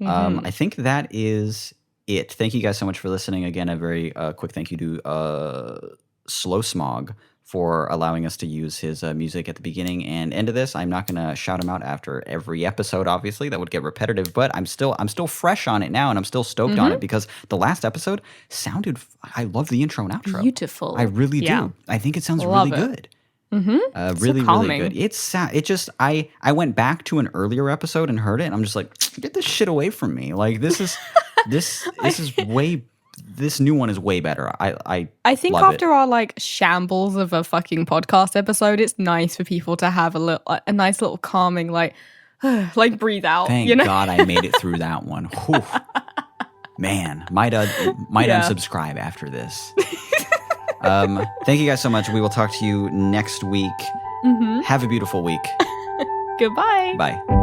I think that is it. Thank you guys so much for listening. Again, a very quick thank you to Slow Smog for allowing us to use his music at the beginning and end of this. I'm not going to shout him out after every episode, obviously. That would get repetitive, but I'm still fresh on it now, and I'm still stoked on it because the last episode sounded, I love the intro and outro. Beautiful. I really do. I think it sounds really good. Really, really good. I went back to an earlier episode and heard it, and I'm just like, get this shit away from me. Like, this is way. This new one is way better. I think love after our like shambles of a fucking podcast episode, it's nice for people to have a nice little calming like breathe out. Thank God I made it through that one. Whew. Man, might unsubscribe after this. Thank you guys so much. We will talk to you next week. Have a beautiful week. Goodbye. Bye.